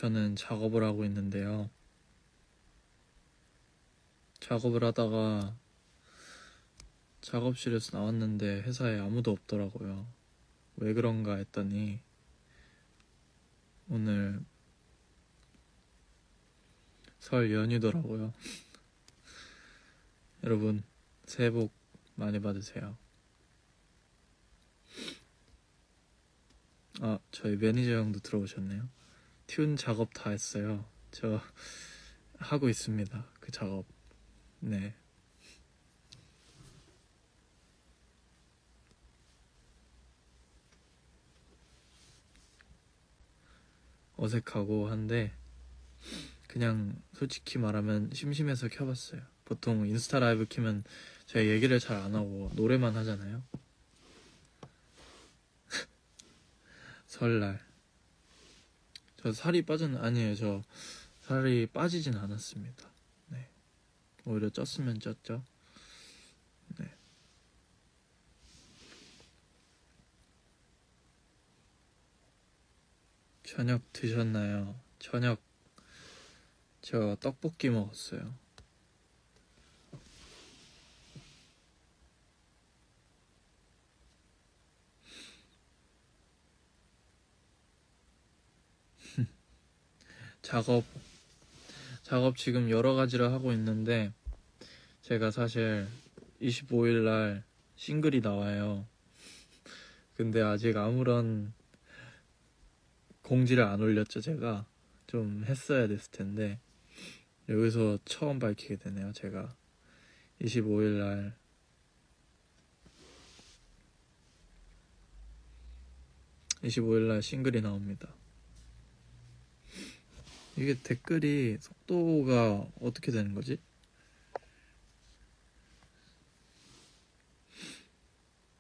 저는 작업을 하고 있는데요. 작업을 하다가 작업실에서 나왔는데 회사에 아무도 없더라고요. 왜 그런가 했더니 오늘 설 연휴더라고요. 여러분 새해 복 많이 받으세요. 저희 매니저 형도 들어오셨네요. 튠 작업 다 했어요. 저 하고 있습니다. 그 작업. 네. 어색하고 한데 그냥 솔직히 말하면 심심해서 켜봤어요. 보통 인스타 라이브 키면 제가 얘기를 잘 안 하고 노래만 하잖아요. 설날 저 살이 아니에요. 저 살이 빠지진 않았습니다. 네. 오히려 쪘으면 쪘죠. 네. 저녁 드셨나요? 저녁 저 떡볶이 먹었어요. 작업 지금 여러 가지를 하고 있는데 제가 사실 25일날 싱글이 나와요. 근데 아직 아무런 공지를 안 올렸죠. 제가 좀 했어야 됐을 텐데 여기서 처음 밝히게 되네요. 제가 25일날 싱글이 나옵니다. 이게 댓글이 속도가 어떻게 되는 거지?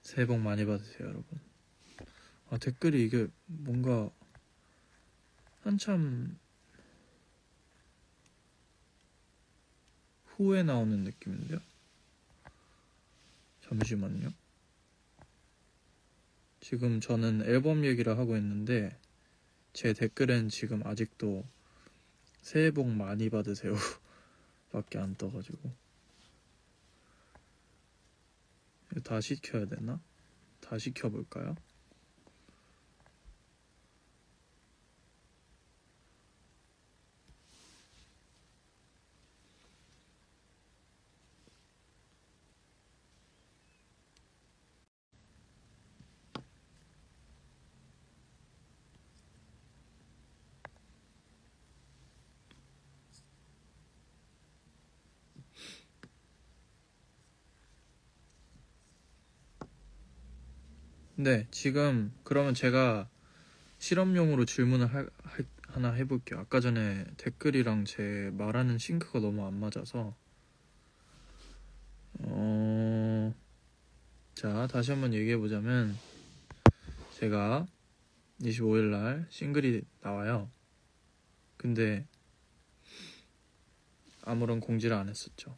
새해 복 많이 받으세요, 여러분. 댓글이 이게 뭔가 한참 후에 나오는 느낌인데요? 잠시만요. 지금 저는 앨범 얘기를 하고 있는데 제 댓글엔 지금 아직도 새해 복 많이 받으세요 밖에 안 떠가지고 이거 다 시켜야 되나? 다 시켜볼까요? 네, 지금 그러면 제가 실험용으로 질문을 하나 해볼게요. 아까 전에 댓글이랑 제 말하는 싱크가 너무 안 맞아서 자, 다시 한번 얘기해보자면 제가 25일날 싱글이 나와요. 근데 아무런 공지를 안 했었죠.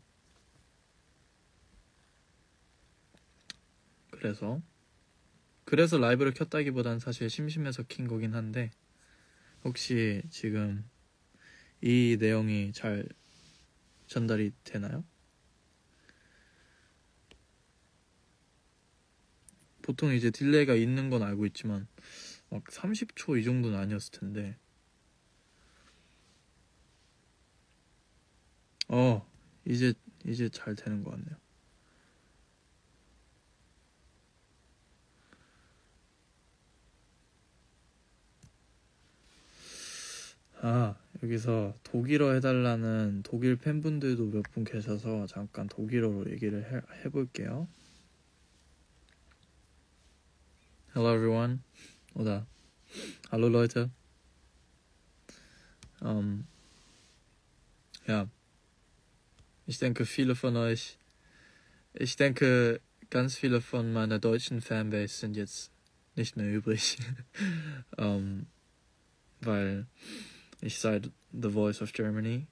그래서 라이브를 켰다기보단 사실 심심해서 킨 거긴 한데 혹시 지금 이 내용이 잘 전달이 되나요? 보통 이제 딜레이가 있는 건 알고 있지만 막 30초 이 정도는 아니었을 텐데 이제 잘 되는 것 같네요. 여기서 독일어 해달라는 독일 팬분들도 몇 분 계셔서 잠깐 독일어로 얘기를 해볼게요. Hello everyone. Oder Hallo Leute. Ja. Ich denke ganz viele von meiner deutschen Fanbase sind jetzt nicht mehr übrig. Weil ich seit The Voice of Germany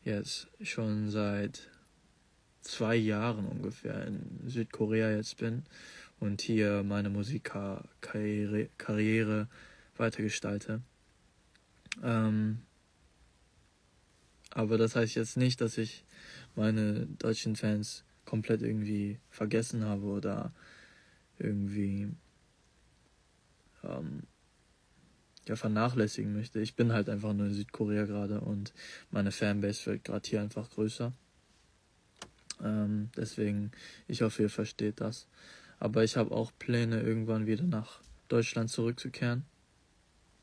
jetzt schon seit 2 Jahren ungefähr in Südkorea jetzt bin und hier meine Musikkarriere weitergestalte. Aber das heißt jetzt nicht, dass ich meine deutschen Fans komplett irgendwie vergessen habe oder irgendwie ja, vernachlässigen möchte. Ich bin halt einfach nur in Südkorea gerade und meine Fanbase wird gerade hier einfach größer. Deswegen, ich hoffe, ihr versteht das. Aber ich habe auch Pläne, irgendwann wieder nach Deutschland zurückzukehren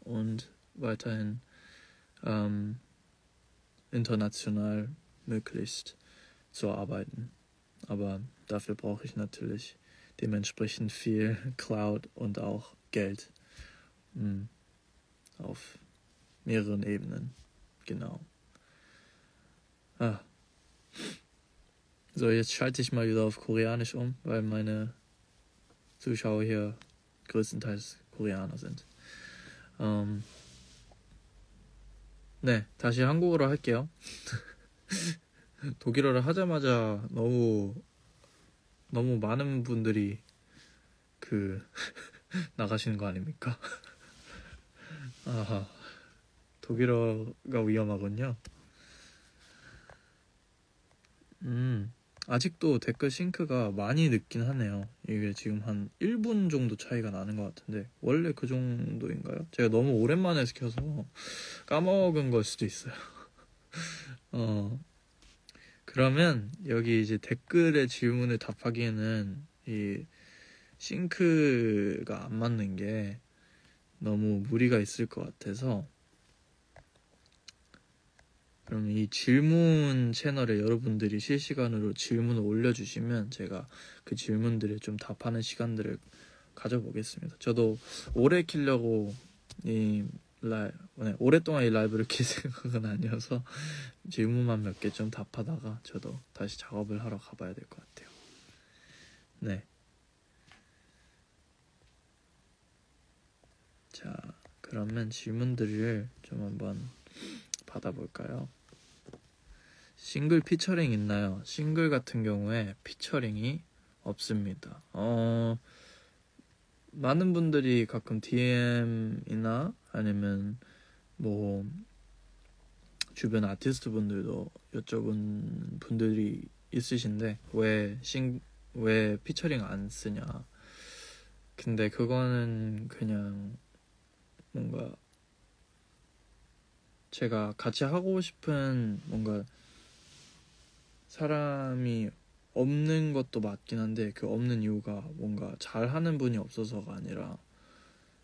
und weiterhin international möglichst zu arbeiten. Aber dafür brauche ich natürlich dementsprechend viel Cloud und auch Geld. Auf mehreren Ebenen. Genau. So, jetzt schalte ich mal wieder auf Koreanisch um, weil meine Zuschauer hier größtenteils Koreaner sind. 네, 다시 한국어로 할게요. 독일어를 하자마자 너무 많은 분들이 나가시는 거 아닙니까? 아하, 독일어가 위험하군요. 아직도 댓글 싱크가 많이 늦긴 하네요. 이게 지금 한 1분 정도 차이가 나는 것 같은데 원래 그 정도인가요? 제가 너무 오랜만에 시켜서 까먹은 걸 수도 있어요. 그러면 여기 이제 댓글의 질문을 답하기에는 이 싱크가 안 맞는 게 너무 무리가 있을 것 같아서, 그러면 이 질문 채널에 여러분들이 실시간으로 질문을 올려주시면 제가 그 질문들에 좀 답하는 시간들을 가져보겠습니다. 저도 오래 키려고 오랫동안 이 라이브를 킬 생각은 아니어서 질문만 몇 개 좀 답하다가 저도 다시 작업을 하러 가봐야 될 것 같아요. 네. 자, 그러면 질문들을 좀 한번 받아볼까요? 싱글 피처링 있나요? 싱글 같은 경우에 피처링이 없습니다. 많은 분들이 가끔 DM이나 아니면 뭐 주변 아티스트 분들도 여쭤본 분들이 있으신데 왜 피처링 안 쓰냐. 근데 그거는 그냥 뭔가 제가 같이 하고 싶은 뭔가 사람이 없는 것도 맞긴 한데 그 없는 이유가 뭔가 잘하는 분이 없어서가 아니라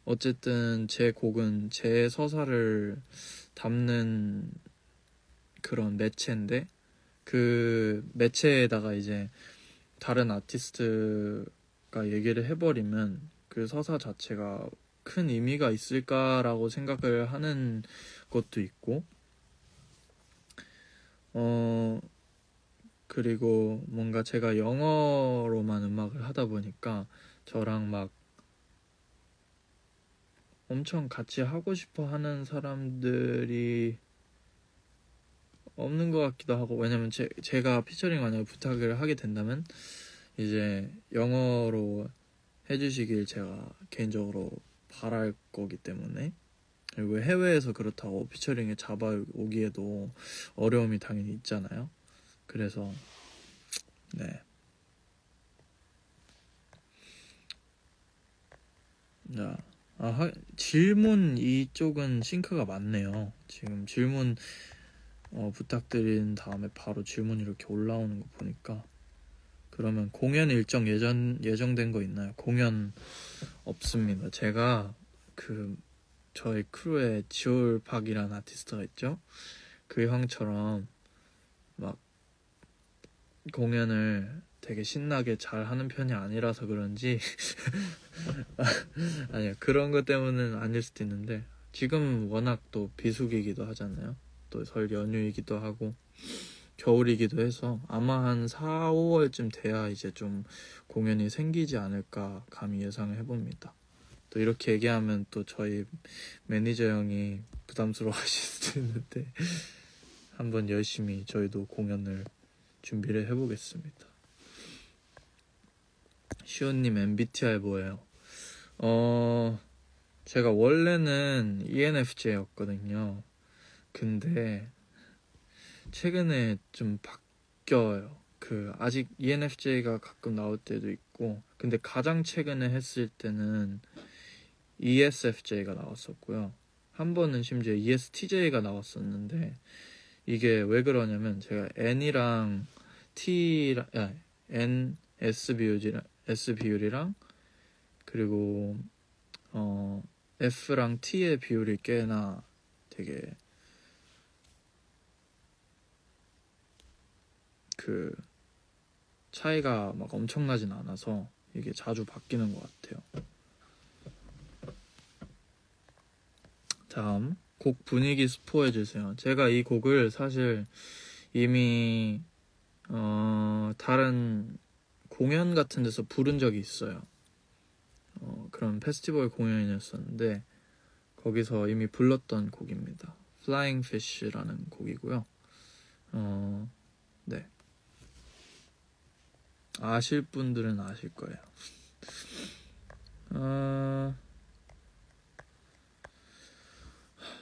어쨌든 제 곡은 제 서사를 담는 그런 매체인데 그 매체에다가 이제 다른 아티스트가 얘기를 해버리면 그 서사 자체가 큰 의미가 있을까라고 생각을 하는 것도 있고 그리고 뭔가 제가 영어로만 음악을 하다 보니까 저랑 막 엄청 같이 하고 싶어 하는 사람들이 없는 것 같기도 하고, 왜냐면 제가 피처링 만약에 부탁을 하게 된다면 이제 영어로 해주시길 제가 개인적으로 바랄 거기 때문에, 그리고 해외에서 그렇다고 피처링에 잡아오기에도 어려움이 당연히 있잖아요. 그래서 네. 자, 질문 이쪽은 싱크가 맞네요. 지금 질문 부탁드린 다음에 바로 질문이 이렇게 올라오는 거 보니까. 그러면 공연 일정 예정된 거 있나요? 공연 없습니다. 제가 저희 크루에 지올팍이라는 아티스트가 있죠. 그 형처럼 막 공연을 되게 신나게 잘 하는 편이 아니라서 그런지 아니야, 그런 것 때문은 아닐 수도 있는데 지금 워낙 또 비수기이기도 하잖아요. 또 설 연휴이기도 하고 겨울이기도 해서 아마 한 4, 5월쯤 돼야 이제 좀 공연이 생기지 않을까 감히 예상을 해봅니다. 또 이렇게 얘기하면 또 저희 매니저 형이 부담스러워 하실 수도 있는데 한번 열심히 저희도 공연을 준비를 해보겠습니다. 시온님 MBTI 뭐예요? 제가 원래는 ENFJ였거든요. 근데 최근에 좀 바뀌어요. 아직 ENFJ가 가끔 나올 때도 있고, 근데 가장 최근에 했을 때는 ESFJ가 나왔었고요. 한 번은 심지어 ESTJ가 나왔었는데, 이게 왜 그러냐면 제가 N이랑 T랑 N S 비율이랑 그리고 F랑 T의 비율이 꽤나 되게 차이가 막 엄청나진 않아서 이게 자주 바뀌는 것 같아요. 다음 곡 분위기 스포해주세요. 제가 이 곡을 사실 이미 다른 공연 같은 데서 부른 적이 있어요. 그런 페스티벌 공연이었었는데 거기서 이미 불렀던 곡입니다. Flying Fish라는 곡이고요. 네. 아실 분들은 아실 거예요.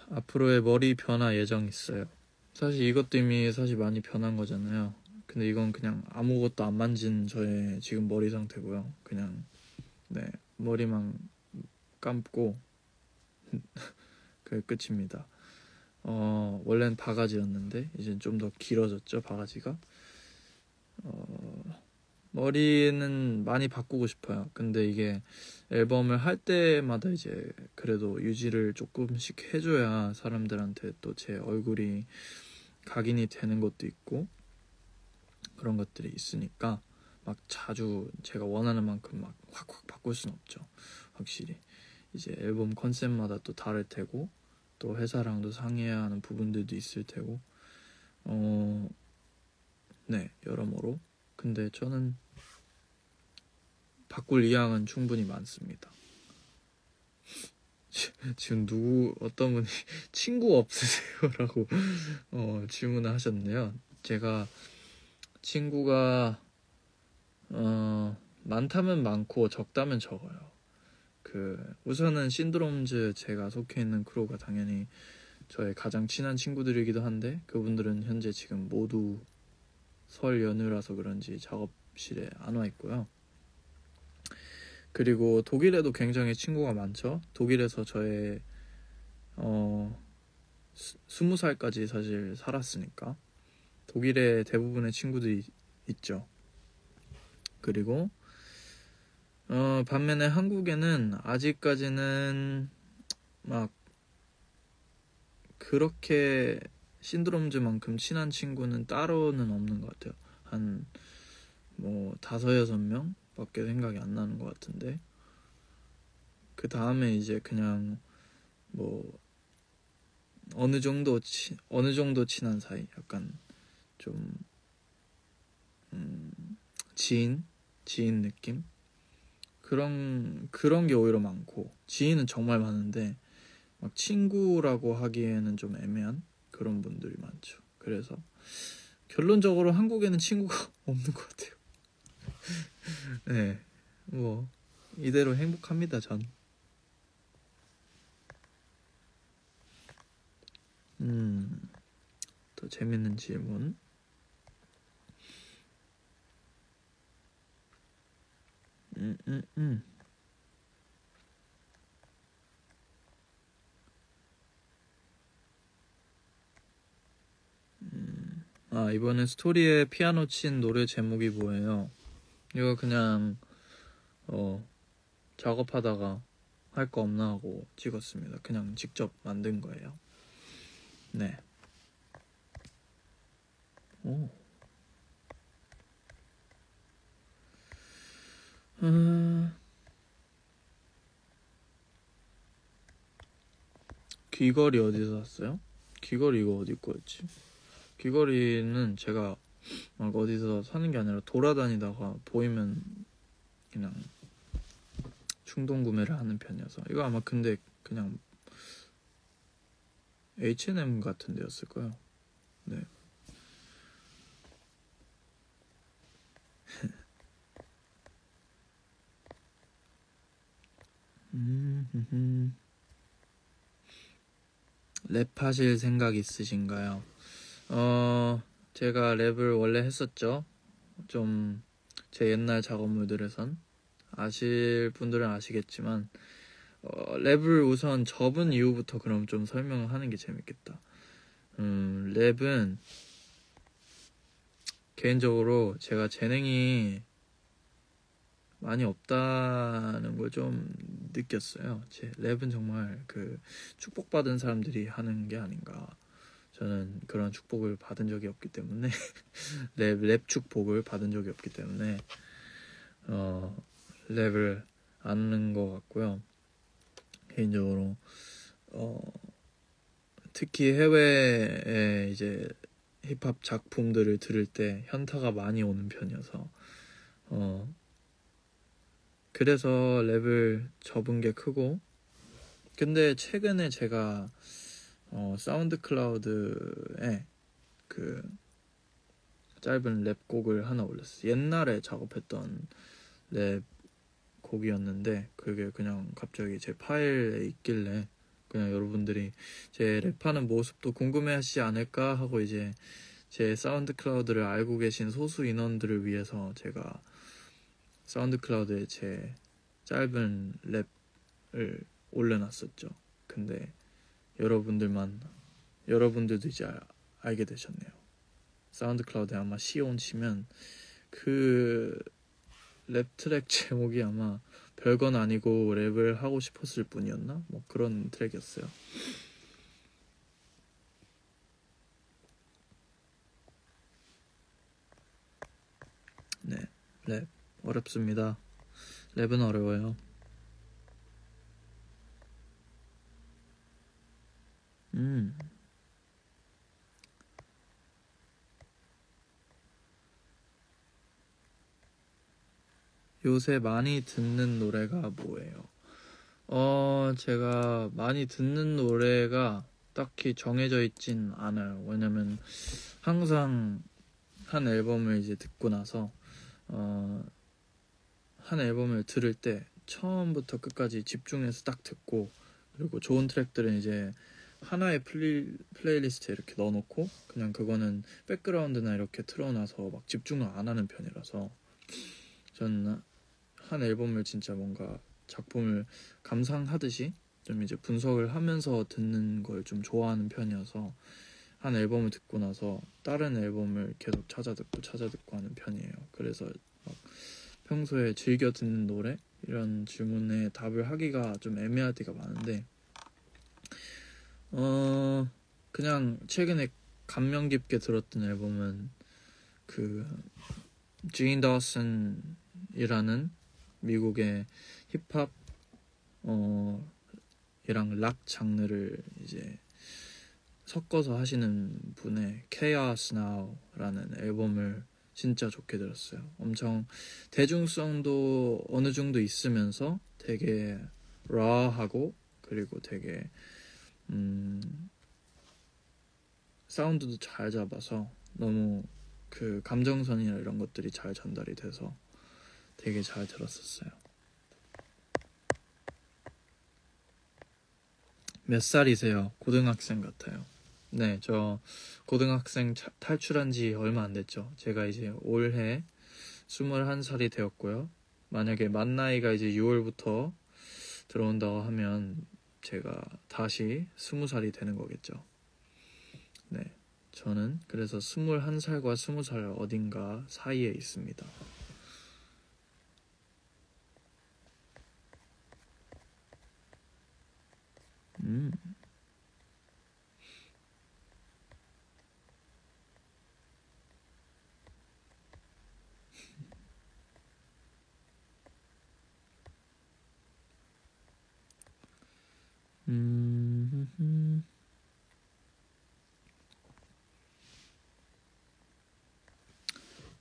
앞으로의 머리 변화 예정 있어요. 사실 이것도 이미 사실 많이 변한 거잖아요. 근데 이건 그냥 아무것도 안 만진 저의 지금 머리 상태고요. 그냥 네, 머리만 감고 그게 끝입니다. 원래는 바가지였는데 이제 좀 더 길어졌죠, 바가지가. 머리는 많이 바꾸고 싶어요. 근데 이게 앨범을 할 때마다 이제 그래도 유지를 조금씩 해줘야 사람들한테 또 제 얼굴이 각인이 되는 것도 있고 그런 것들이 있으니까 막 자주 제가 원하는 만큼 막 확확 바꿀 수는 없죠. 확실히 이제 앨범 컨셉마다 또 다를 테고 또 회사랑도 상의해야 하는 부분들도 있을 테고 네, 여러모로. 근데 저는 바꿀 의향은 충분히 많습니다. 지금 어떤 분이 친구 없으세요? 라고 질문을 하셨네요. 제가 친구가 많다면 많고 적다면 적어요. 우선은 신드롬즈 제가 속해 있는 크루가 당연히 저의 가장 친한 친구들이기도 한데 그분들은 현재 지금 모두 설 연휴라서 그런지 작업실에 안 와 있고요. 그리고 독일에도 굉장히 친구가 많죠. 독일에서 저의 20살까지 사실 살았으니까 독일에 대부분의 친구들이 있죠. 그리고 반면에 한국에는 아직까지는 막 그렇게 신드롬즈만큼 친한 친구는 따로는 없는 것 같아요. 한 뭐 5-6명 밖에 생각이 안 나는 것 같은데 그 다음에 이제 그냥 뭐 어느 정도 친한 사이, 약간 좀 지인 느낌, 그런 게 오히려 많고, 지인은 정말 많은데 막 친구라고 하기에는 좀 애매한 그런 분들이 많죠. 그래서 결론적으로 한국에는 친구가 없는 것 같아요. 네, 뭐 이대로 행복합니다, 전. 더 재밌는 질문. 이번에 스토리에 피아노 친 노래 제목이 뭐예요? 이거 그냥 작업하다가 할 거 없나 하고 찍었습니다. 그냥 직접 만든 거예요. 네. 오. 귀걸이 어디서 샀어요? 귀걸이 이거 어디 거였지? 귀걸이는 제가 막 어디서 사는 게 아니라 돌아다니다가 보이면 그냥 충동 구매를 하는 편이어서. 이거 아마 근데 그냥 H&M 같은 데였을 거예요. 네. 랩하실 생각 있으신가요? 제가 랩을 원래 했었죠. 좀 제 옛날 작업물들에선 아실 분들은 아시겠지만 랩을 우선 접은 이후부터 그럼 좀 설명을 하는 게 재밌겠다. 랩은 개인적으로 제가 재능이 많이 없다는 걸 좀 느꼈어요. 제 랩은 정말 그 축복받은 사람들이 하는 게 아닌가. 저는 그런 축복을 받은 적이 없기 때문에 랩 축복을 받은 적이 없기 때문에 랩을 안 하는 것 같고요. 개인적으로 특히 해외에 이제 힙합 작품들을 들을 때 현타가 많이 오는 편이어서 그래서 랩을 접은 게 크고, 근데 최근에 제가 사운드 클라우드에 그 짧은 랩곡을 하나 올렸어요. 옛날에 작업했던 랩 곡이었는데 그게 그냥 갑자기 제 파일에 있길래 그냥 여러분들이 제 랩하는 모습도 궁금해하시지 않을까 하고 이제 제 사운드 클라우드를 알고 계신 소수 인원들을 위해서 제가 사운드 클라우드에 제 짧은 랩을 올려놨었죠. 근데 여러분들도 이제 알게 되셨네요. 사운드 클라우드에 아마 시온 치면 그 랩 트랙 제목이 아마 별건 아니고 랩을 하고 싶었을 뿐이었나? 뭐 그런 트랙이었어요. 네, 랩 어렵습니다. 랩은 어려워요. 요새 많이 듣는 노래가 뭐예요? 제가 많이 듣는 노래가 딱히 정해져 있진 않아요. 왜냐면 항상 한 앨범을 이제 듣고 나서 한 앨범을 들을 때 처음부터 끝까지 집중해서 딱 듣고, 그리고 좋은 트랙들은 이제 하나의 플레이리스트에 이렇게 넣어놓고 그냥 그거는 백그라운드나 이렇게 틀어놔서 막 집중을 안 하는 편이라서, 저는 한 앨범을 진짜 뭔가 작품을 감상하듯이 좀 이제 분석을 하면서 듣는 걸 좀 좋아하는 편이어서 한 앨범을 듣고 나서 다른 앨범을 계속 찾아 듣고 하는 편이에요. 그래서 막 평소에 즐겨 듣는 노래 이런 질문에 답을 하기가 좀 애매할 때가 많은데, 그냥 최근에 감명 깊게 들었던 앨범은 그 지인 더슨이라는 미국의 힙합 이랑 락 장르를 이제 섞어서 하시는 분의 Chaos Now라는 앨범을 진짜 좋게 들었어요. 엄청 대중성도 어느 정도 있으면서 되게 raw하고, 그리고 되게 사운드도 잘 잡아서 너무 그 감정선이나 이런 것들이 잘 전달이 돼서 되게 잘 들었었어요. 몇 살이세요? 고등학생 같아요. 네, 저 고등학생 탈출한 지 얼마 안 됐죠. 제가 이제 올해 21살이 되었고요. 만약에 만 나이가 이제 6월부터 들어온다고 하면 제가 다시 20살이 되는 거겠죠. 네, 저는 그래서 21살과 20살 어딘가 사이에 있습니다. 음.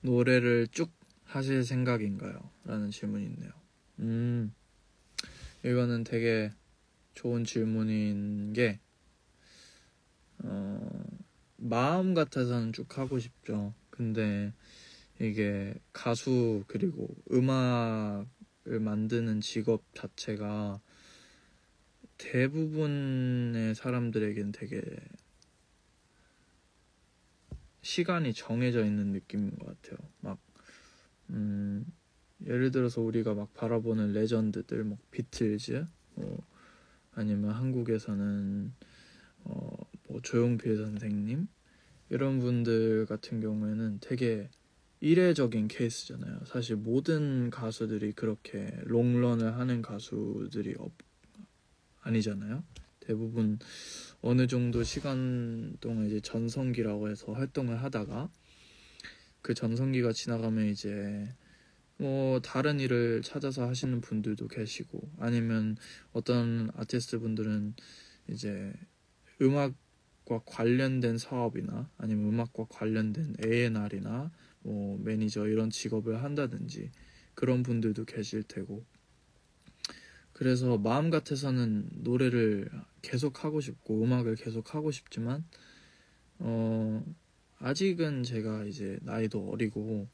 노래를 쭉 하실 생각인가요? 라는 질문이 있네요. 이거는 되게 좋은 질문인 게, 마음 같아서는 쭉 하고 싶죠. 근데 이게 가수 그리고 음악을 만드는 직업 자체가 대부분의 사람들에겐 되게 시간이 정해져 있는 느낌인 것 같아요. 막 예를 들어서 우리가 막 바라보는 레전드들, 뭐 비틀즈, 아니면 한국에서는 뭐 조용필 선생님, 이런 분들 같은 경우에는 되게 이례적인 케이스잖아요. 사실 모든 가수들이 그렇게 롱런을 하는 가수들이 아니잖아요. 대부분 어느 정도 시간 동안 이제 전성기라고 해서 활동을 하다가 그 전성기가 지나가면 이제 뭐 다른 일을 찾아서 하시는 분들도 계시고, 아니면 어떤 아티스트 분들은 이제 음악과 관련된 사업이나 아니면 음악과 관련된 A&R이나 뭐 매니저 이런 직업을 한다든지 그런 분들도 계실 테고, 그래서 마음 같아서는 노래를 계속 하고 싶고 음악을 계속 하고 싶지만 아직은 제가 이제 나이도 어리고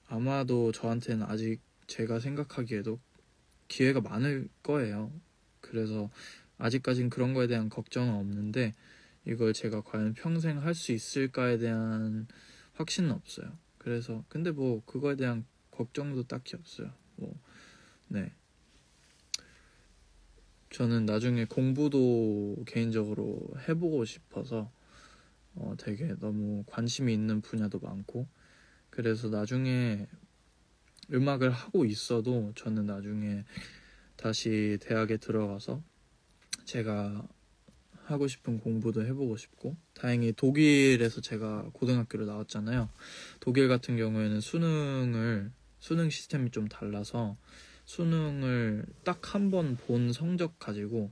아마도 저한테는 아직 제가 생각하기에도 기회가 많을 거예요. 그래서 아직까진 그런 거에 대한 걱정은 없는데, 이걸 제가 과연 평생 할 수 있을까에 대한 확신은 없어요. 그래서 근데 뭐 그거에 대한 걱정도 딱히 없어요. 뭐 네. 저는 나중에 공부도 개인적으로 해보고 싶어서 되게 너무 관심이 있는 분야도 많고, 그래서 나중에 음악을 하고 있어도 저는 나중에 다시 대학에 들어가서 제가 하고 싶은 공부도 해보고 싶고, 다행히 독일에서 제가 고등학교를 나왔잖아요. 독일 같은 경우에는 수능 시스템이 좀 달라서 수능을 딱 한 번 본 성적 가지고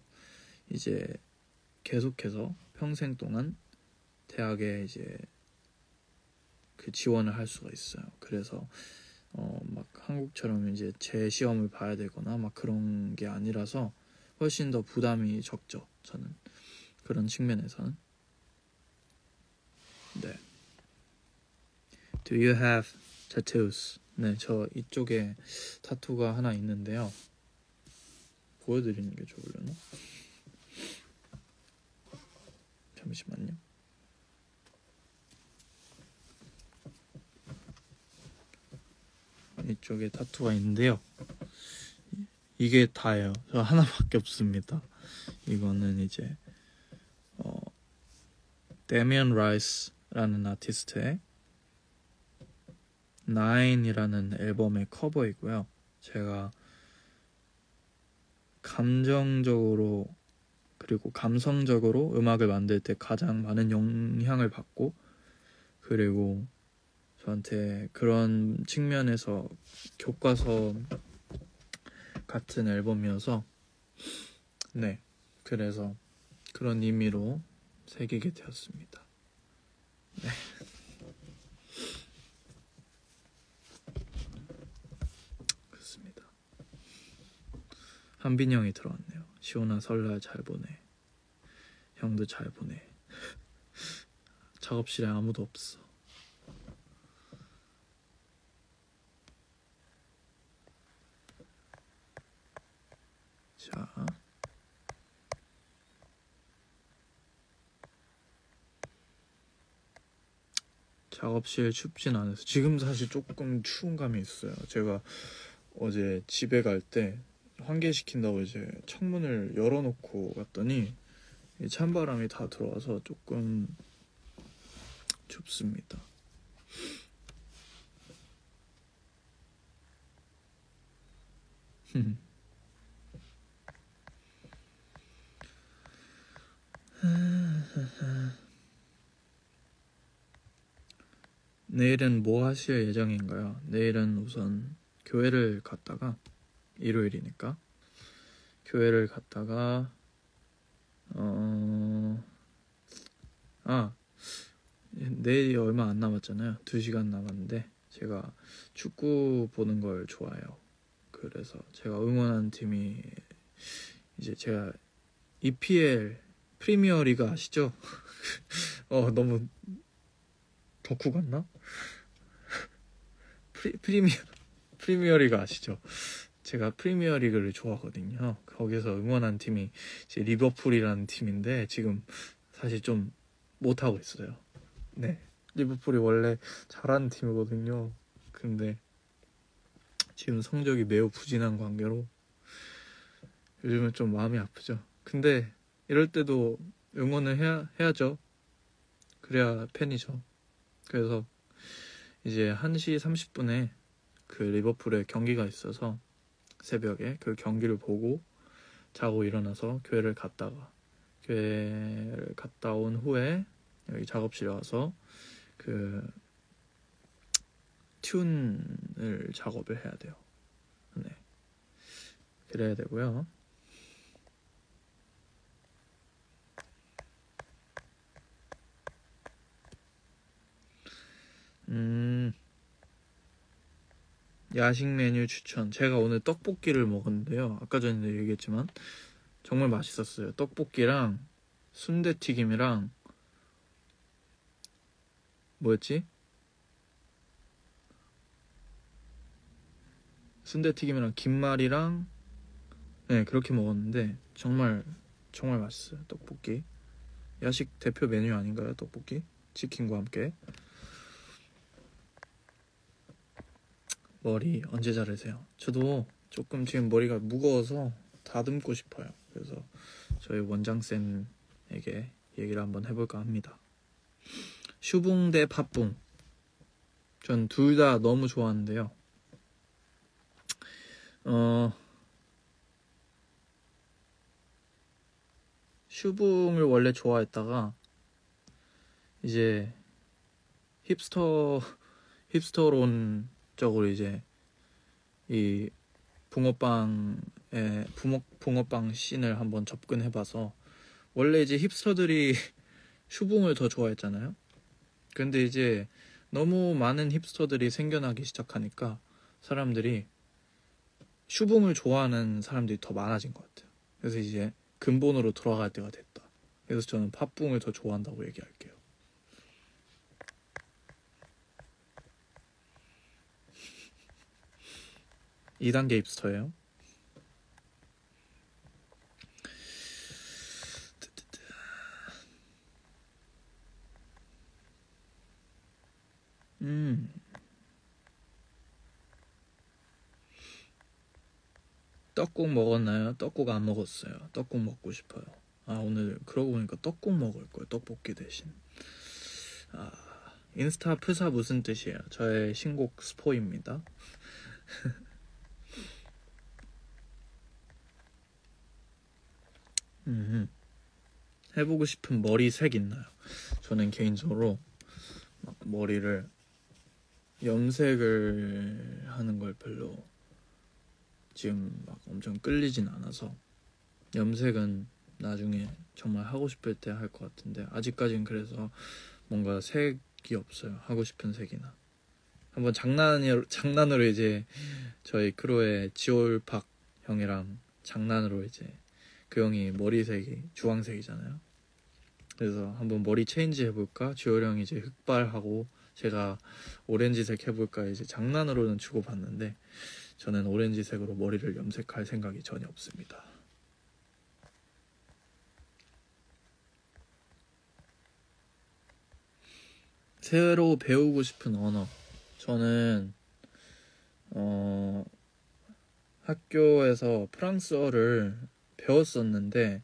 이제 계속해서 평생 동안 대학에 이제 그 지원을 할 수가 있어요. 그래서 막 한국처럼 이제 재시험을 봐야 되거나 막 그런 게 아니라서 훨씬 더 부담이 적죠. 저는 그런 측면에서는. 네. Do you have tattoos? 네, 저 이쪽에 타투가 하나 있는데요. 보여드리는 게 좋으려나? 잠시만요. 이쪽에 타투가 있는데요. 이게 다예요. 저 하나밖에 없습니다. 이거는 이제 데미안 라이스라는 아티스트의 Nine이라는 앨범의 커버이고요. 제가 감정적으로 그리고 감성적으로 음악을 만들 때 가장 많은 영향을 받고, 그리고 저한테 그런 측면에서 교과서 같은 앨범이어서 네, 그래서 그런 의미로 새기게 되었습니다. 네. 그렇습니다. 한빈 형이 들어왔네요. 시온아 설날 잘 보내. 형도 잘 보내. 작업실에 아무도 없어. 자, 작업실 춥진 않아서 지금 사실 조금 추운 감이 있어요. 제가 어제 집에 갈 때 환기시킨다고 이제 창문을 열어놓고 갔더니 찬바람이 다 들어와서 조금 춥습니다. 내일은 뭐 하실 예정인가요? 내일은 우선 교회를 갔다가, 일요일이니까 교회를 갔다가 내일이 얼마 안 남았잖아요. 2시간 남았는데 제가 축구 보는 걸 좋아해요. 그래서 제가 응원하는 팀이 이제 제가 EPL 프리미어 리그 아시죠? 너무 덕후 같나? 프리미어 리그 아시죠? 제가 프리미어 리그를 좋아하거든요. 거기서 응원한 팀이 이제 리버풀이라는 팀인데 지금 사실 좀 못하고 있어요. 네, 리버풀이 원래 잘하는 팀이거든요. 근데 지금 성적이 매우 부진한 관계로 요즘은 좀 마음이 아프죠. 근데 이럴 때도 응원을 해야죠. 그래야 팬이죠. 그래서 이제 1시 30분에 그 리버풀의 경기가 있어서 새벽에 그 경기를 보고 자고 일어나서 교회를 갔다 온 후에 여기 작업실에 와서 그 튠을 작업을 해야 돼요. 네, 그래야 되고요. 야식 메뉴 추천. 제가 오늘 떡볶이를 먹었는데요. 아까 전에도 얘기했지만 정말 맛있었어요. 떡볶이랑 순대튀김이랑 뭐였지? 순대튀김이랑 김말이랑 네, 그렇게 먹었는데 정말 맛있어요. 떡볶이. 야식 대표 메뉴 아닌가요? 떡볶이? 치킨과 함께. 머리 언제 자르세요? 저도 조금 지금 머리가 무거워서 다듬고 싶어요. 그래서 저희 원장쌤에게 얘기를 한번 해볼까 합니다. 슈붕 대 팥붕. 전 둘 다 너무 좋아하는데요. 슈붕을 원래 좋아했다가 이제 힙스터론적으로 이제 이 붕어빵 씬을 한번 접근해봐서 원래 이제 힙스터들이 슈붕을 더 좋아했잖아요. 근데 이제 너무 많은 힙스터들이 생겨나기 시작하니까 사람들이 슈붕을 좋아하는 사람들이 더 많아진 것 같아요. 그래서 이제 근본으로 돌아갈 때가 됐다. 그래서 저는 팥붕을 더 좋아한다고 얘기할게요. 2단계 힙스터예요. 떡국 먹었나요? 떡국 안 먹었어요. 떡국 먹고 싶어요. 오늘 그러고 보니까 떡국 먹을 거예요. 떡볶이 대신. 인스타 프사 무슨 뜻이에요? 저의 신곡 스포입니다. 해보고 싶은 머리색 있나요? 저는 개인적으로 막 머리를 염색을 하는 걸 별로 지금 막 엄청 끌리진 않아서 염색은 나중에 정말 하고 싶을 때 할 것 같은데 아직까진 그래서 뭔가 색이 없어요. 하고 싶은 색이나. 한번 장난으로 이제 저희 크루의 지올팍 형이랑 장난으로 이제 그 형이 머리색이 주황색이잖아요. 그래서 한번 머리 체인지 해볼까? 지올 형이 이제 흑발하고 제가 오렌지색 해볼까? 이제 장난으로는 주고받는데 저는 오렌지색으로 머리를 염색할 생각이 전혀 없습니다. 새로 배우고 싶은 언어. 저는 학교에서 프랑스어를 배웠었는데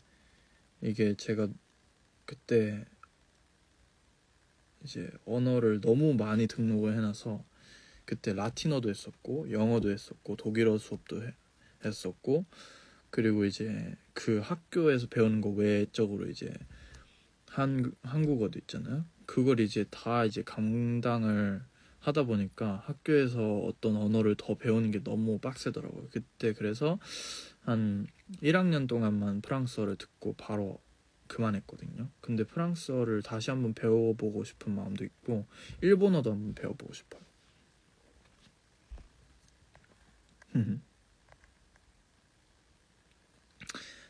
이게 제가 그때 이제 언어를 너무 많이 등록을 해놔서 그때 라틴어도 했었고 영어도 했었고 독일어 수업도 했었고 그리고 이제 그 학교에서 배우는 거 외적으로 이제 한국어도 있잖아요. 그걸 이제 다 이제 감당을 하다 보니까 학교에서 어떤 언어를 더 배우는 게 너무 빡세더라고요. 그때 그래서 한 1학년 동안만 프랑스어를 듣고 바로 그만했거든요. 근데 프랑스어를 다시 한번 배워보고 싶은 마음도 있고 일본어도 한번 배워보고 싶어요.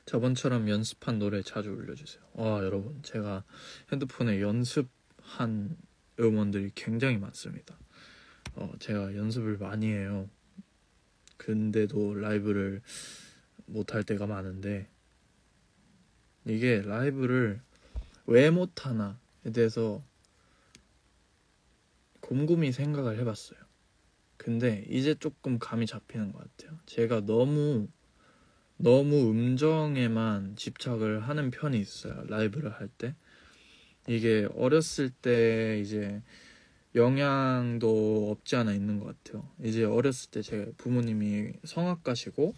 저번처럼 연습한 노래 자주 올려주세요. 여러분 제가 핸드폰에 연습한 음원들이 굉장히 많습니다. 제가 연습을 많이 해요. 근데도 라이브를 못할 때가 많은데, 이게 라이브를 왜 못하나에 대해서 곰곰이 생각을 해봤어요. 근데 이제 조금 감이 잡히는 것 같아요. 제가 너무 음정에만 집착을 하는 편이 있어요. 라이브를 할 때. 이게 어렸을 때 이제 영향도 없지 않아 있는 것 같아요. 이제 어렸을 때 제 부모님이 성악가시고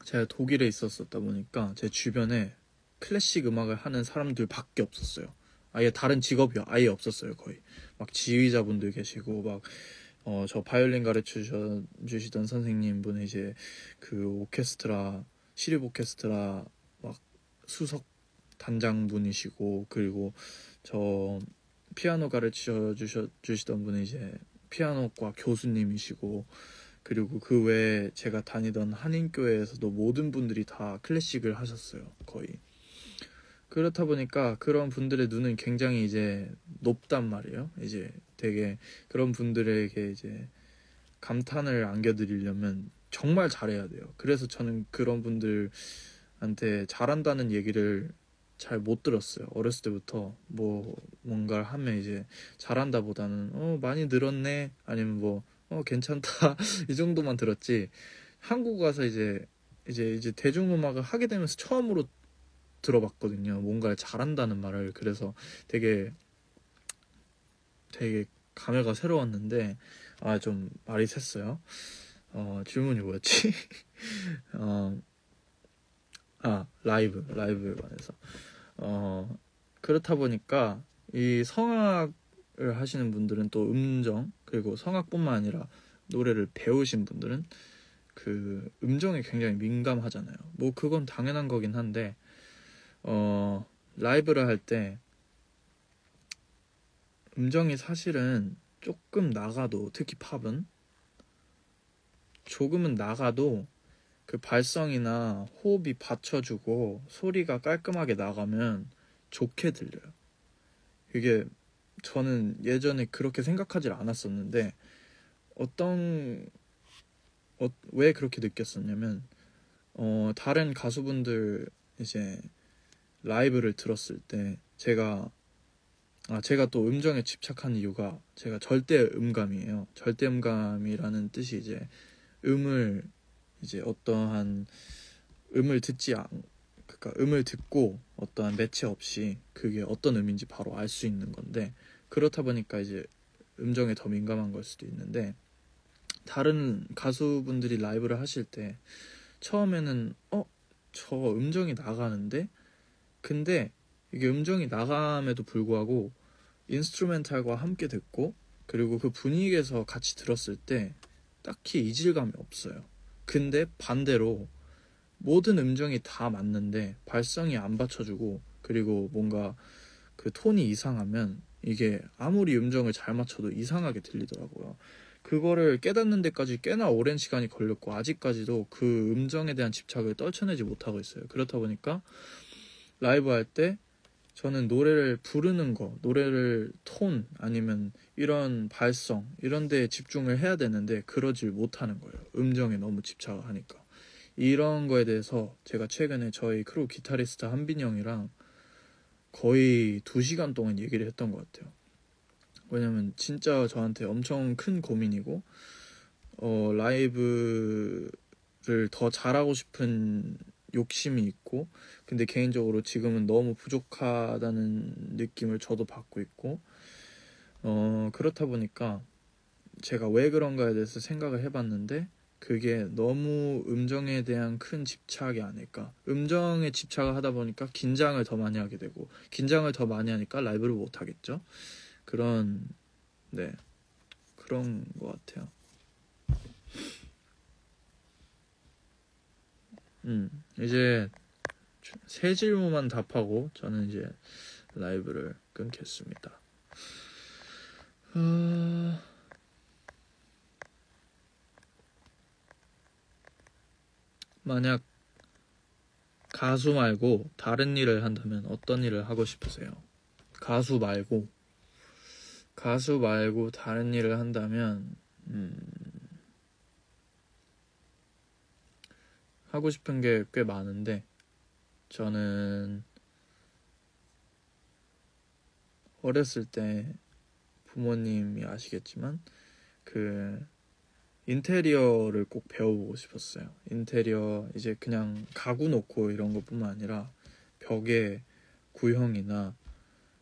제가 독일에 있었다 보니까 제 주변에 클래식 음악을 하는 사람들밖에 없었어요. 아예 다른 직업이 아예 없었어요. 거의 막 지휘자분들 계시고 막 저 바이올린 가르쳐 주시던 선생님 분이 이제 그 오케스트라 시립 오케스트라 막 수석 단장분이시고, 그리고 저 피아노 가르쳐 주시던 분이 이제 피아노과 교수님이시고, 그리고 그 외에 제가 다니던 한인교회에서도 모든 분들이 다 클래식을 하셨어요. 거의. 그렇다 보니까 그런 분들의 눈은 굉장히 이제 높단 말이에요. 이제 되게 그런 분들에게 이제 감탄을 안겨드리려면 정말 잘해야 돼요. 그래서 저는 그런 분들한테 잘한다는 얘기를 잘 못 들었어요. 어렸을 때부터 뭔가를 하면 이제 잘한다 보다는 많이 늘었네, 아니면 괜찮다 이 정도만 들었지, 한국 와서 이제 대중음악을 하게 되면서 처음으로 들어봤거든요. 뭔가를 잘한다는 말을. 그래서 되게 감회가 새로웠는데, 좀 말이 샜어요. 질문이 뭐였지? 라이브에 관해서. 그렇다 보니까 이 성악을 하시는 분들은 또 음정, 그리고 성악뿐만 아니라 노래를 배우신 분들은 그 음정에 굉장히 민감하잖아요. 그건 당연한 거긴 한데, 라이브를 할 때 음정이 사실은 조금 나가도, 특히 팝은 조금은 나가도 그 발성이나 호흡이 받쳐주고 소리가 깔끔하게 나가면 좋게 들려요. 이게 저는 예전에 그렇게 생각하지 않았었는데, 왜 그렇게 느꼈었냐면, 다른 가수분들 이제 라이브를 들었을 때 제가 또 음정에 집착한 이유가, 제가 절대음감이에요. 절대음감이라는 뜻이 이제 어떠한 음을 그러니까 음을 듣고 어떠한 매체 없이 그게 어떤 음인지 바로 알 수 있는 건데, 그렇다 보니까 이제 음정에 더 민감한 걸 수도 있는데, 다른 가수분들이 라이브를 하실 때 처음에는 저 음정이 나가는데, 근데 이게 음정이 나감에도 불구하고 인스트루멘탈과 함께 듣고, 그리고 그 분위기에서 같이 들었을 때 딱히 이질감이 없어요. 근데 반대로 모든 음정이 다 맞는데 발성이 안 받쳐주고, 그리고 뭔가 그 톤이 이상하면 이게 아무리 음정을 잘 맞춰도 이상하게 들리더라고요. 그거를 깨닫는 데까지 꽤나 오랜 시간이 걸렸고, 아직까지도 그 음정에 대한 집착을 떨쳐내지 못하고 있어요. 그렇다 보니까 라이브 할 때 저는 노래를 부르는 거, 노래를 톤, 아니면 이런 발성, 이런 데에 집중을 해야 되는데 그러질 못하는 거예요. 음정에 너무 집착을 하니까. 이런 거에 대해서 제가 최근에 저희 크루 기타리스트 한빈이 형이랑 거의 2시간 동안 얘기를 했던 것 같아요. 왜냐면 진짜 저한테 엄청 큰 고민이고, 라이브를 더 잘하고 싶은 욕심이 있고, 근데 개인적으로 지금은 너무 부족하다는 느낌을 저도 받고 있고, 그렇다 보니까 제가 왜 그런가에 대해서 생각을 해봤는데, 그게 너무 음정에 대한 큰 집착이 아닐까. 음정에 집착을 하다 보니까 긴장을 더 많이 하게 되고, 긴장을 더 많이 하니까 라이브를 못 하겠죠. 그런 것 같아요. 이제 세 질문만 답하고 저는 이제 라이브를 끊겠습니다. 만약 가수 말고 다른 일을 한다면 어떤 일을 하고 싶으세요? 가수 말고 다른 일을 한다면 하고 싶은 게 꽤 많은데 저는 어렸을 때 부모님이 아시겠지만 그 인테리어를 꼭 배워보고 싶었어요. 인테리어 이제 그냥 가구 놓고 이런 것뿐만 아니라 벽에 구형이나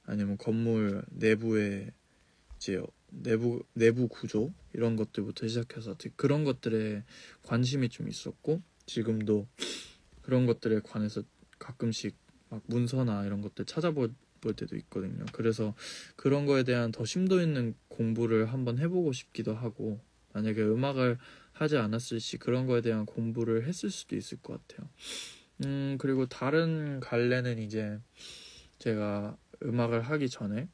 아니면 건물 내부의 이제 내부 구조 이런 것들부터 시작해서 그런 것들에 관심이 좀 있었고 지금도 그런 것들에 관해서 가끔씩 막 문서나 이런 것들 찾아볼 때도 있거든요. 그래서 그런 거에 대한 더 심도 있는 공부를 한번 해보고 싶기도 하고 만약에 음악을 하지 않았을 시 그런 거에 대한 공부를 했을 수도 있을 것 같아요. 그리고 다른 갈래는 이제 제가 음악을 하기 전에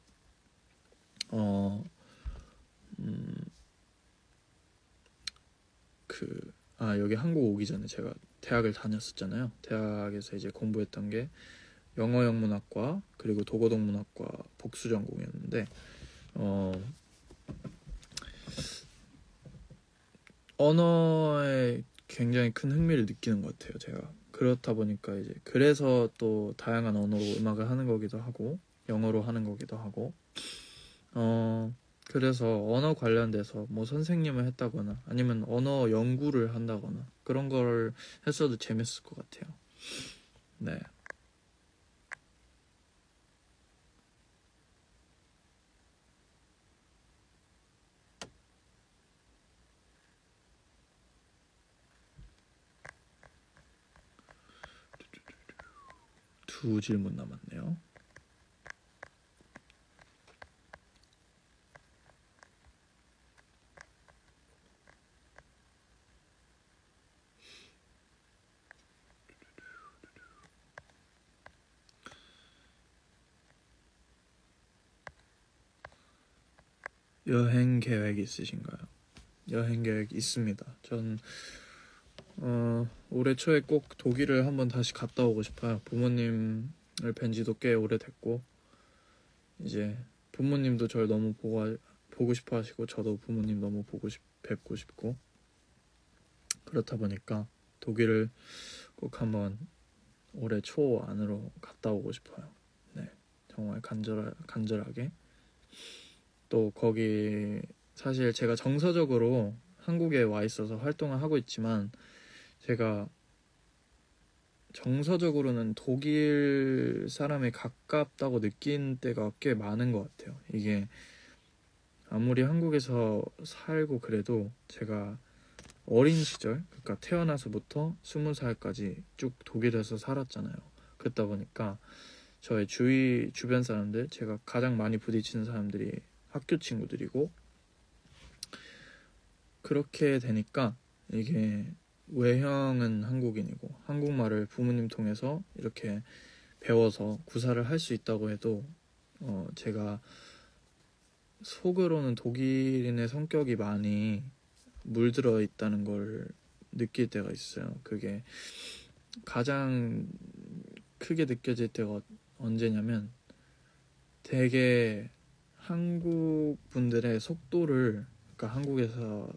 여기 한국 오기 전에 제가 대학을 다녔었잖아요. 대학에서 이제 공부했던 게 영어 영문학과 그리고 도고동문학과 복수 전공이었는데 언어에 굉장히 큰 흥미를 느끼는 것 같아요. 제가 그렇다 보니까 이제 그래서 또 다양한 언어로 음악을 하는 거기도 하고 영어로 하는 거기도 하고 그래서 언어 관련돼서 뭐 선생님을 했다거나 아니면 언어 연구를 한다거나 그런 걸 했어도 재밌을 것 같아요. 네. 두 질문 남았네요. 여행 계획 있으신가요? 여행 계획 있습니다. 전 올해 초에 꼭 독일을 한번 다시 갔다 오고 싶어요. 부모님을 뵌 지도 꽤 오래됐고 이제 부모님도 저를 너무 보고 싶어 하시고 저도 부모님 너무 뵙고 싶고 그렇다 보니까 독일을 꼭 한번 올해 초 안으로 갔다 오고 싶어요. 네, 정말 간절하게. 또 거기 사실 제가 정서적으로 한국에 와 있어서 활동을 하고 있지만 제가 정서적으로는 독일 사람에 가깝다고 느낀 때가 꽤 많은 것 같아요. 이게 아무리 한국에서 살고 그래도 제가 어린 시절, 그러니까 태어나서부터 20살까지 쭉 독일에서 살았잖아요. 그러다 보니까 저의 주변 사람들, 제가 가장 많이 부딪히는 사람들이 학교 친구들이고 그렇게 되니까 이게 외형은 한국인이고 한국말을 부모님 통해서 이렇게 배워서 구사를 할 수 있다고 해도 제가 속으로는 독일인의 성격이 많이 물들어 있다는 걸 느낄 때가 있어요. 그게 가장 크게 느껴질 때가 언제냐면 되게 한국 분들의 속도를 그러니까 한국에서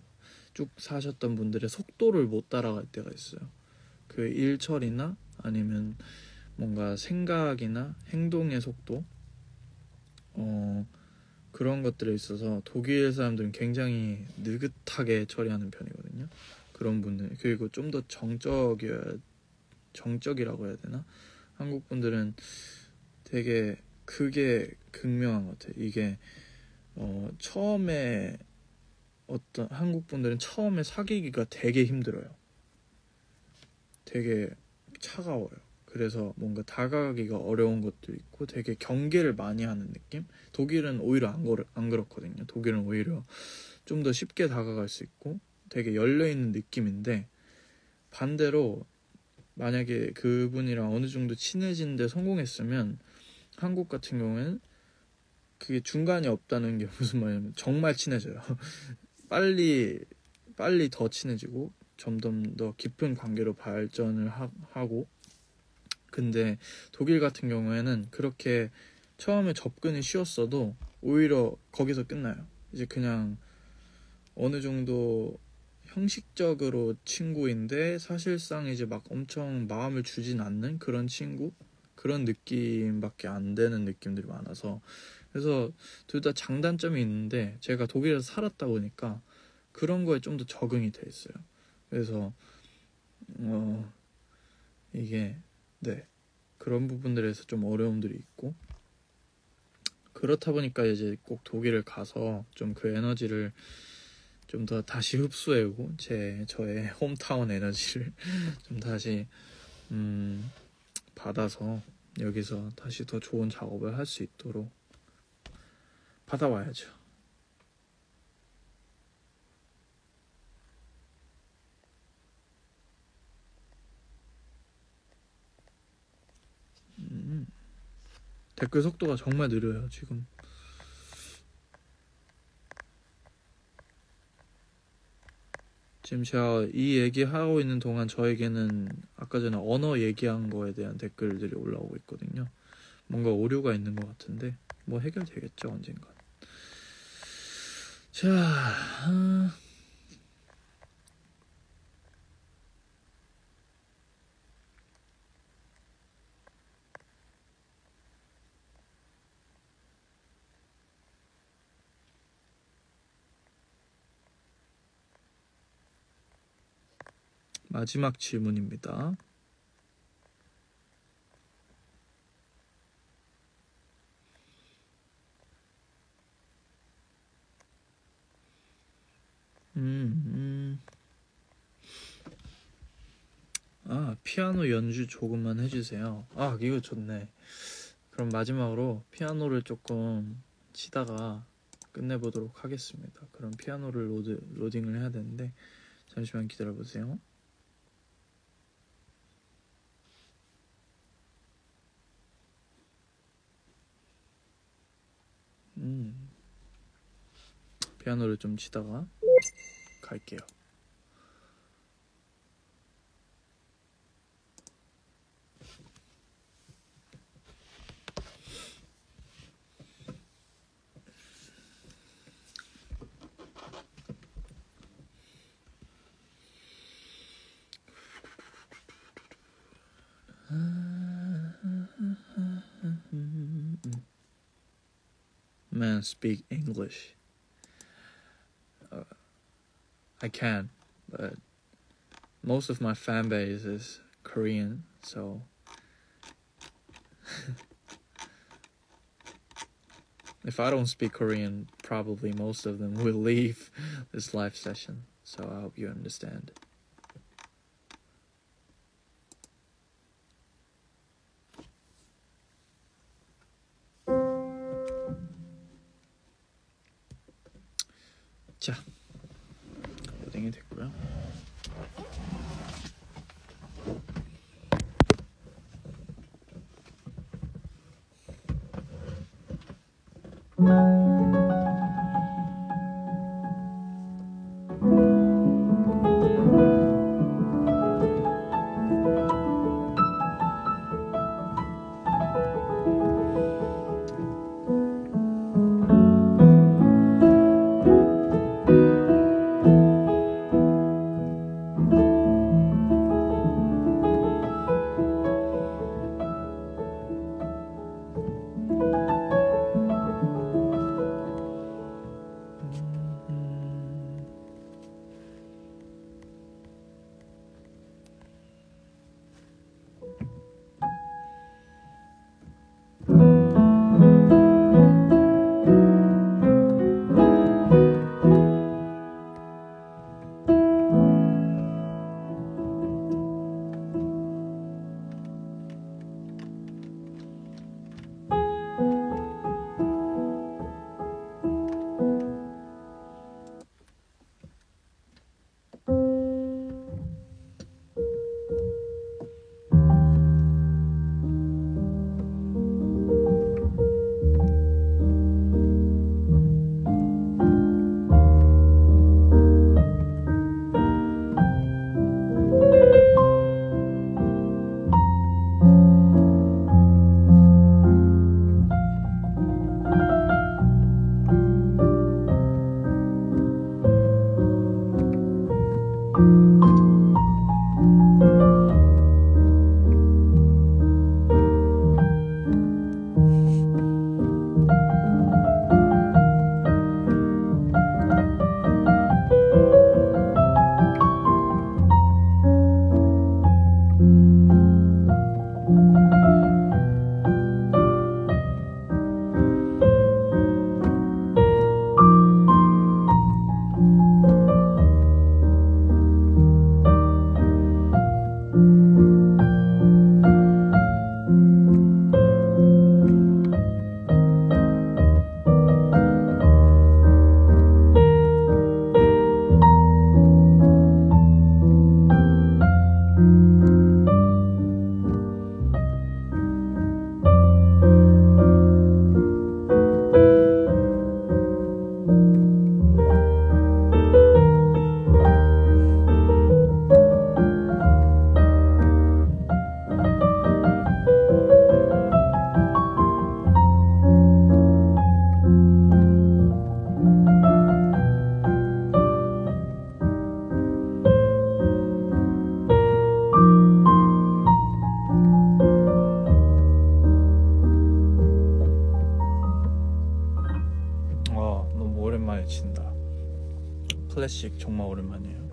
쭉 사셨던 분들의 속도를 못 따라갈 때가 있어요. 그 일 처리나 아니면 뭔가 생각이나 행동의 속도 그런 것들에 있어서 독일 사람들은 굉장히 느긋하게 처리하는 편이거든요. 그런 분들 그리고 좀 더 정적이라고 해야 되나? 한국 분들은 되게 그게 극명한 것 같아요. 이게 처음에 어떤 한국 분들은 처음에 사귀기가 되게 힘들어요. 되게 차가워요. 그래서 뭔가 다가가기가 어려운 것도 있고 되게 경계를 많이 하는 느낌? 독일은 오히려 안 그렇거든요. 독일은 오히려 좀 더 쉽게 다가갈 수 있고 되게 열려있는 느낌인데 반대로 만약에 그분이랑 어느 정도 친해지는데 성공했으면 한국 같은 경우에는 그게 중간이 없다는 게 무슨 말이냐면 정말 친해져요. 빨리 더 친해지고 점점 더 깊은 관계로 발전을 하고 근데 독일 같은 경우에는 그렇게 처음에 접근이 쉬웠어도 오히려 거기서 끝나요. 이제 그냥 어느 정도 형식적으로 친구인데 사실상 이제 막 엄청 마음을 주진 않는 그런 친구, 그런 느낌밖에 안 되는 느낌들이 많아서, 그래서 둘 다 장단점이 있는데 제가 독일에서 살았다 보니까 그런 거에 좀 더 적응이 돼 있어요. 그래서 이게 네, 그런 부분들에서 좀 어려움들이 있고, 그렇다 보니까 이제 꼭 독일을 가서 좀 그 에너지를 좀 더 다시 흡수해오고 저의 홈타운 에너지를 좀 다시 받아서 여기서 다시 더 좋은 작업을 할 수 있도록 받아와야죠. 댓글 속도가 정말 느려요 지금. 지금 제가 이 얘기하고 있는 동안 저에게는 아까 전에 언어 얘기한 거에 대한 댓글들이 올라오고 있거든요. 뭔가 오류가 있는 것 같은데 뭐 해결되겠죠 언젠간. 자, 마지막 질문입니다. 피아노 연주 조금만 해주세요. 이거 좋네. 그럼 마지막으로 피아노를 조금 치다가 끝내보도록 하겠습니다. 그럼 피아노를 로딩을 해야 되는데 잠시만 기다려보세요. 피아노를 좀 치다가 갈게요. Man, speak English. I can, but most of my fan base is Korean, so if I don't speak Korean, probably most of them will leave this live session. So I hope you understand. 자, 로딩이 됐고요. 클래식 정말 오랜만이에요.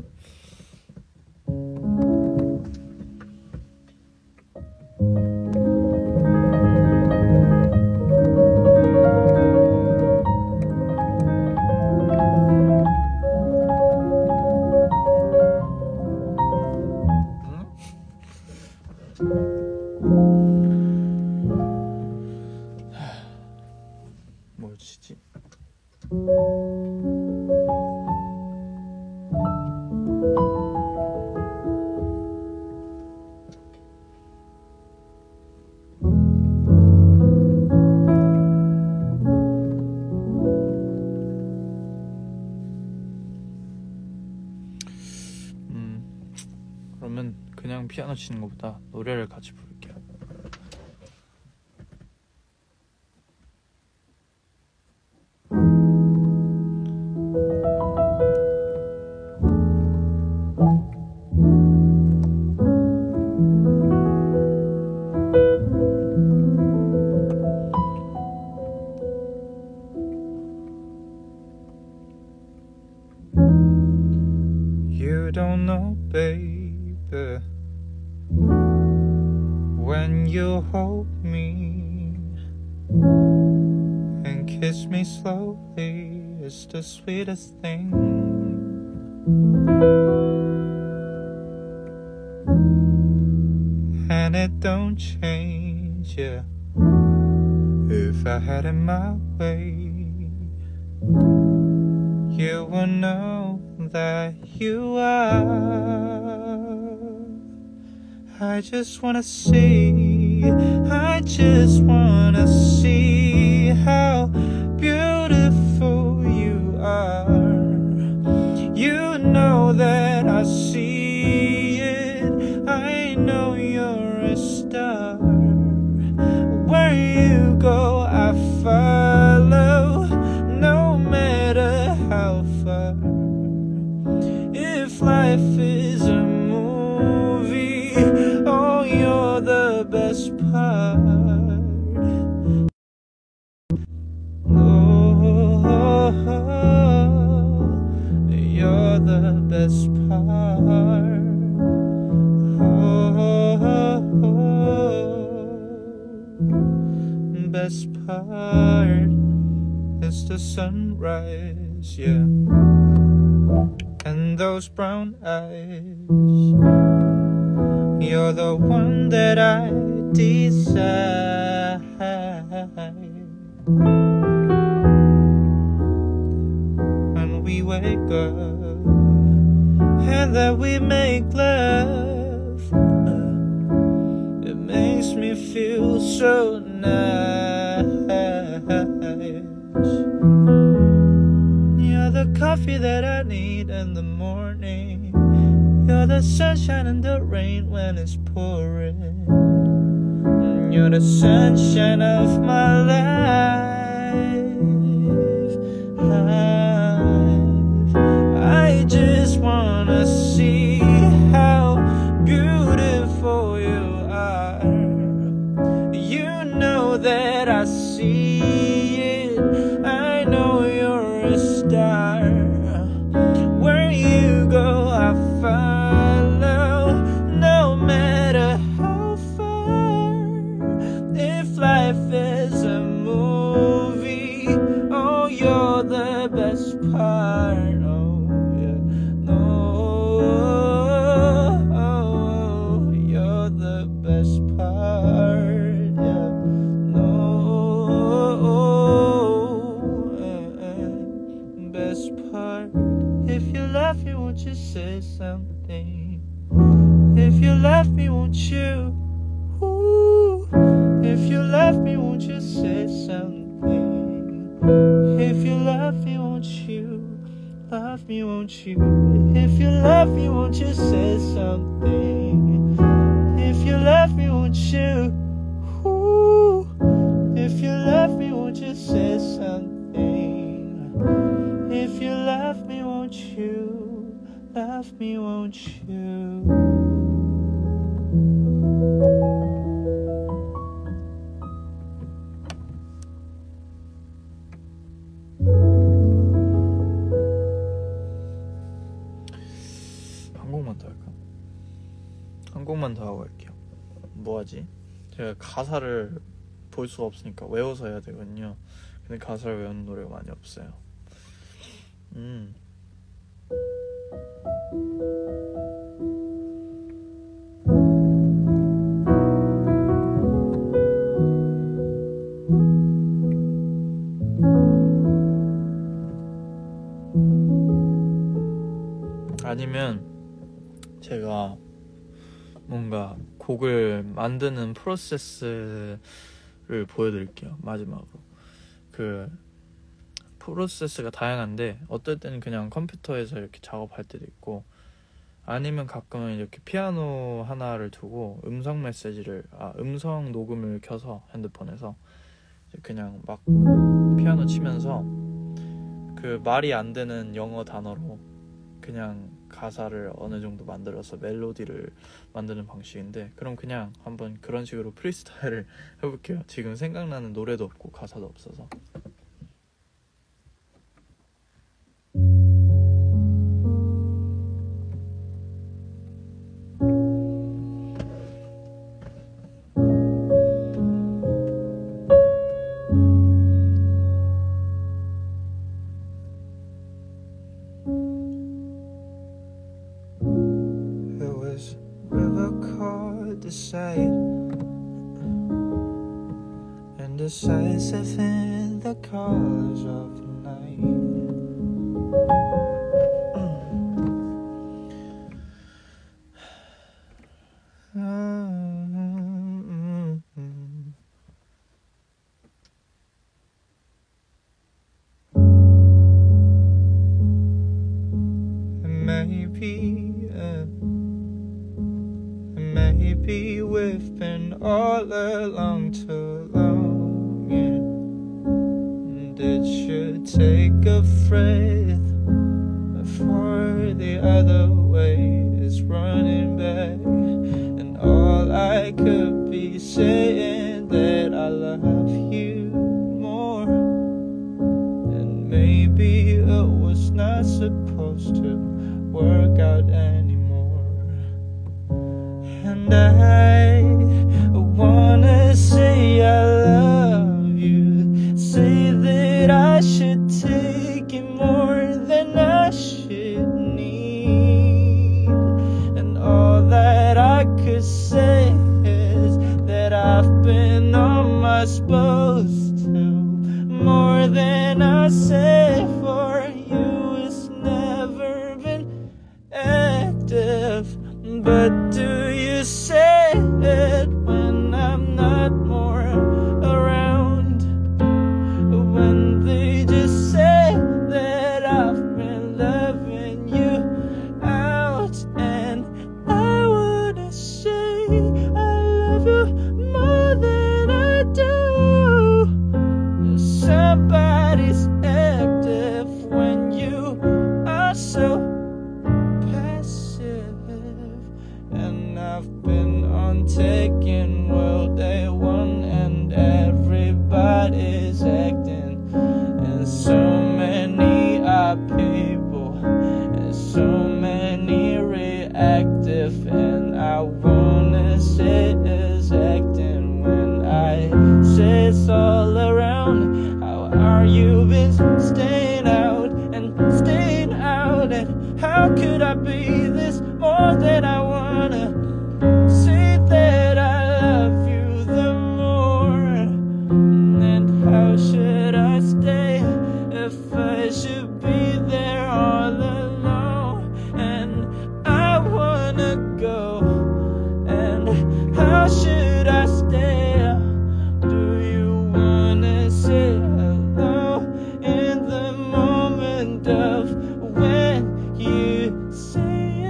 뭘 치지? 그러면 그냥 피아노 치는 것보다 노래를 같이 부를게요. You don't know, baby, when you hold me and kiss me slowly, it's the sweetest thing. And it don't change, yeah, if I had it my way. You will know that you are. I just wanna see how beautiful you are. You know that I see it. I know you're a star. Where you go, I follow, no matter how far. If life is a movie, oh, you're the best part. Oh, you're the best part. Oh, best part is the sunrise, yeah, and those brown eyes. You're the one that I desire. When we wake up and that we make love, it makes me feel so nice. You're the coffee that I need in the morning. You're the sunshine and the rain when it's pouring. You're the sunshine of my life. I just wanna see how beautiful you are. You know that I see it. I know you're a star. Where you go, I follow, no matter how far. If life is a movie, oh, you're the best part. Oh, yeah, no, you're the best part. Yeah, no, best part. If you love me, won't you say something? If you love me, won't you? Ooh. If you love me, won't you say something? If you love me, won't you? Love me, won't you? If you love me, won't you say something? If you love me, won't you? Ooh. If you love me, won't you say something? If you love me, won't you? Love me, won't you? 하지? 제가 가사를 볼 수가 없으니까 외워서 해야 되거든요. 근데 가사를 외우는 노래가 많이 없어요. 아니면 제가 뭔가 곡을 만드는 프로세스를 보여드릴게요. 마지막으로. 그 프로세스가 다양한데 어떨 때는 그냥 컴퓨터에서 이렇게 작업할 때도 있고, 아니면 가끔은 이렇게 피아노 하나를 두고 음성 녹음을 켜서 핸드폰에서 그냥 막 피아노 치면서 그 말이 안 되는 영어 단어로 그냥 가사를 어느 정도 만들어서 멜로디를 만드는 방식인데, 그럼 그냥 한번 그런 식으로 프리스타일을 해볼게요. 지금 생각나는 노래도 없고 가사도 없어서. Indecisive in the colors of the night. Maybe we've been all along too long, and it should take a breath before the other way is running back. And all I could be saying that I love you more, and maybe it was not supposed to work out anymore. And I wanna say I love you, say that I should take it more than I should need. And all that I could say is that I've been on my supposed to. More than I say for you, it's never been active. But do you say it when I'm not more around? When they just say that I've been loving you out, and I wanna say I love you more than I do. Somebody's active when you are so passive. And I've been on taking World Day One, and everybody's acting. And so many are people, and so many reactive. And I wanna say is acting when I say it's all around. How are you been staying out and staying out? And how could I be this more than I wanna say that I love you the more? And how should I stay if I should be there all alone? And I wanna go, and how should I stay? Do you wanna say hello in the moment of when you say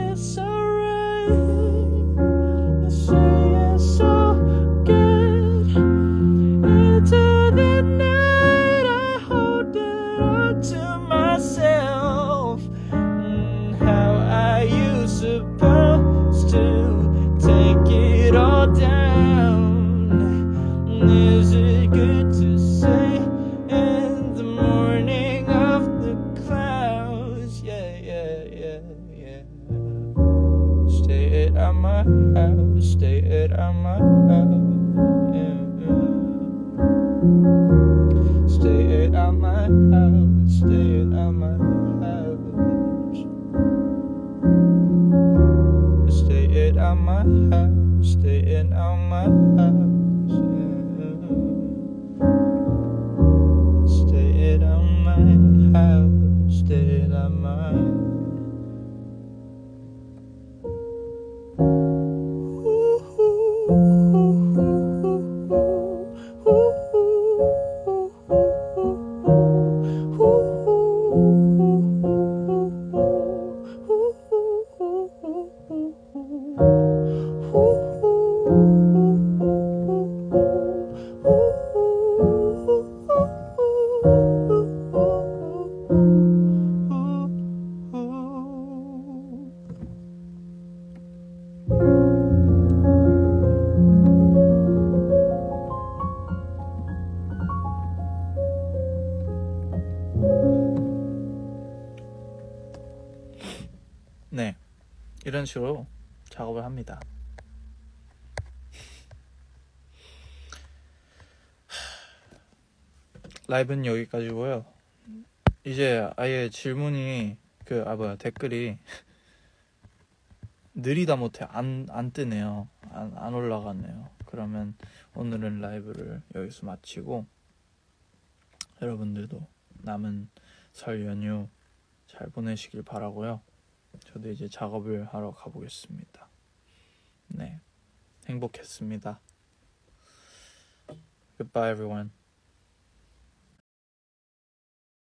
이런 식으로 작업을 합니다. 라이브는 여기까지고요. 이제 아예 질문이 댓글이 느리다 못해 안 뜨네요. 안 올라가네요. 그러면 오늘은 라이브를 여기서 마치고 여러분들도 남은 설 연휴 잘 보내시길 바라고요. 저도 이제 작업을 하러 가보겠습니다. 네, 행복했습니다. Goodbye everyone.